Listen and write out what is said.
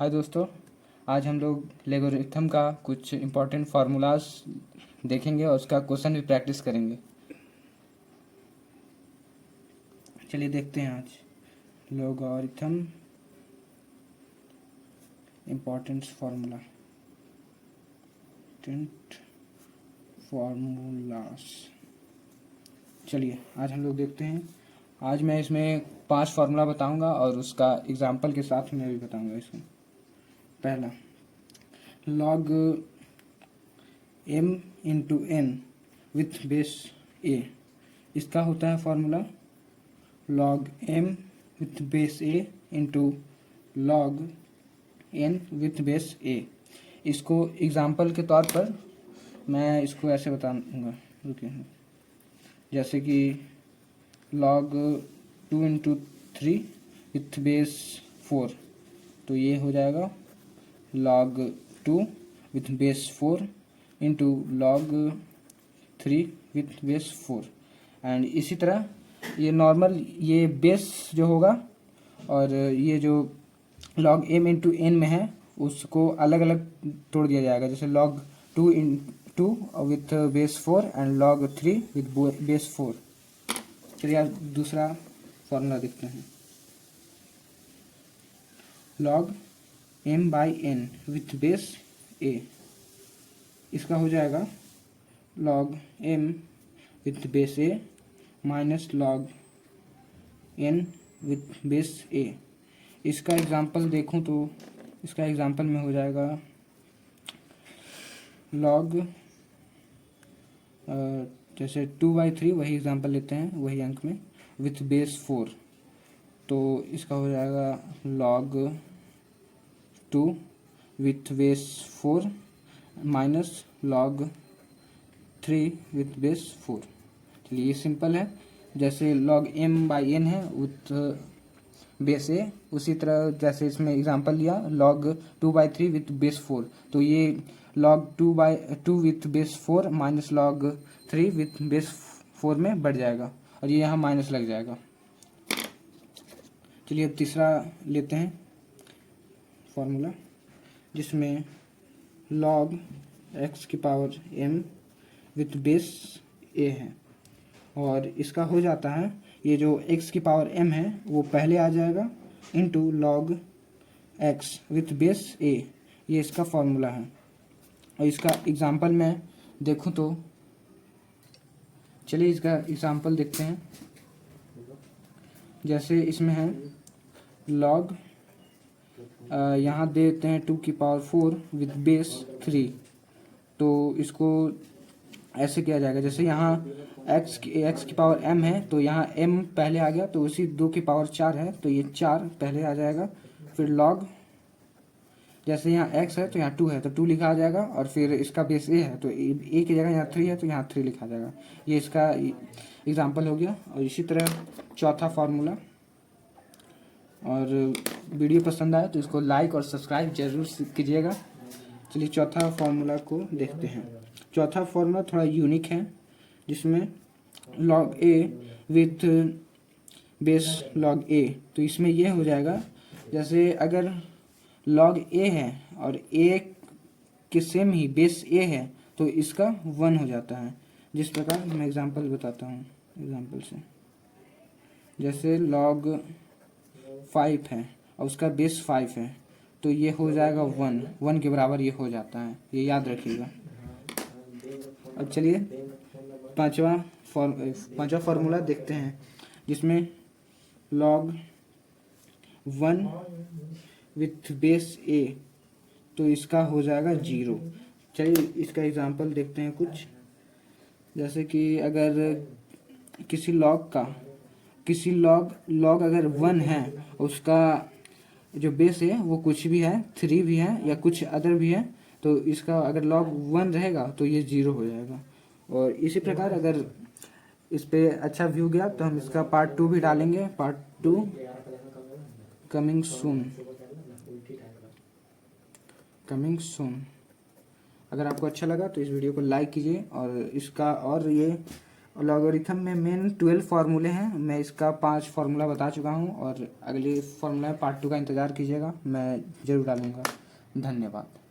हाय दोस्तों, आज हम लोग लोगरिथम का कुछ इम्पोर्टेंट फार्मूलाज देखेंगे और उसका क्वेश्चन भी प्रैक्टिस करेंगे। चलिए देखते हैं आज लोगरिथम इम्पोर्टेंट फार्मूलाज। चलिए आज हम लोग देखते हैं। आज मैं इसमें 5 फार्मूला बताऊंगा और उसका एग्जाम्पल के साथ मैं भी बताऊंगा। इसमें पहला log m into n with base a, इसका होता है formula log m with base a into log n with base a। इसको एग्जाम्पल के तौर पर मैं इसको ऐसे बताऊंगा, रुकिए, जैसे कि log 2 इंटू 3 विथ बेस 4, तो ये हो जाएगा log 2 with base 4 into log 3 with base 4। And इसी तरह ये नॉर्मल ये बेस जो होगा और ये जो log m इंटू n में है उसको अलग अलग तोड़ दिया जाएगा, जैसे log 2 into with base 4 and log 3 with base 4। चलिए आज दूसरा फॉर्मूला देखते हैं। log m by n with base a, इसका हो जाएगा log m with base a minus log n with base a। इसका एग्जांपल देखूं तो इसका एग्जांपल में हो जाएगा log जैसे 2/3, वही एग्जांपल लेते हैं वही अंक में, विथ बेस 4, तो इसका हो जाएगा log 2 with base 4 minus log 3 with base 4। चलिए ये सिंपल है। जैसे log m बाई n है विथ बेस a, उसी तरह जैसे इसमें एग्जांपल लिया log 2/3 विथ बेस 4, तो ये log 2 with base 4 minus log 3 with base 4 में बढ़ जाएगा और ये यहाँ माइनस लग जाएगा। चलिए अब तीसरा लेते हैं फॉर्मूला, जिसमें log x की power m with base a है, और इसका हो जाता है ये जो x की पावर m है वो पहले आ जाएगा into log x with base a, ये इसका फॉर्मूला है। और इसका एग्जांपल मैं देखूं तो चलिए इसका एग्जांपल देखते हैं। जैसे इसमें है log यहाँ देते हैं 2 की पावर 4 विथ बेस 3, तो इसको ऐसे किया जाएगा, जैसे यहाँ x की पावर m है तो यहाँ m पहले आ गया, तो उसी 2 की पावर 4 है तो ये 4 पहले आ जाएगा। फिर log जैसे यहाँ x है तो यहाँ 2 है तो 2 लिखा आ जाएगा, और फिर इसका बेस a है तो a की जगह यहाँ 3 है तो यहाँ 3 लिखा जाएगा। ये इसका एग्जाम्पल हो गया। और इसी तरह चौथा फार्मूला। और वीडियो पसंद आए तो इसको लाइक और सब्सक्राइब जरूर कीजिएगा। चलिए चौथा फार्मूला को देखते हैं। चौथा फार्मूला थोड़ा यूनिक है, जिसमें log a with base log a, तो इसमें ये हो जाएगा, जैसे अगर log a है और a के सेम ही बेस a है तो इसका 1 हो जाता है। जिस प्रकार मैं एग्जांपल बताता हूँ एग्जांपल से, जैसे log 5 है और उसका बेस 5 है तो ये हो जाएगा 1 के बराबर ये हो जाता है, ये याद रखिएगा। अब चलिए पांचवा फार्मूला देखते हैं, जिसमें log 1 विथ बेस a, तो इसका हो जाएगा 0। चलिए इसका एग्जांपल देखते हैं कुछ, जैसे कि अगर किसी log अगर 1 है, उसका जो बेस है वो कुछ भी है, 3 भी है या कुछ अदर भी है, तो इसका अगर log 1 रहेगा तो ये 0 हो जाएगा। और इसी प्रकार अगर इस पे अच्छा व्यू गया तो हम इसका पार्ट 2 भी डालेंगे, पार्ट 2 कमिंग सून। अगर आपको अच्छा लगा तो इस वीडियो को लाइक कीजिए और इसका और ये लॉगरिथम में मेन 12 फार्मूले हैं, मैं इसका 5 फार्मूला बता चुका हूँ और अगले फार्मूला पार्ट 2 का इंतज़ार कीजिएगा, मैं ज़रूर डालूँगा। धन्यवाद।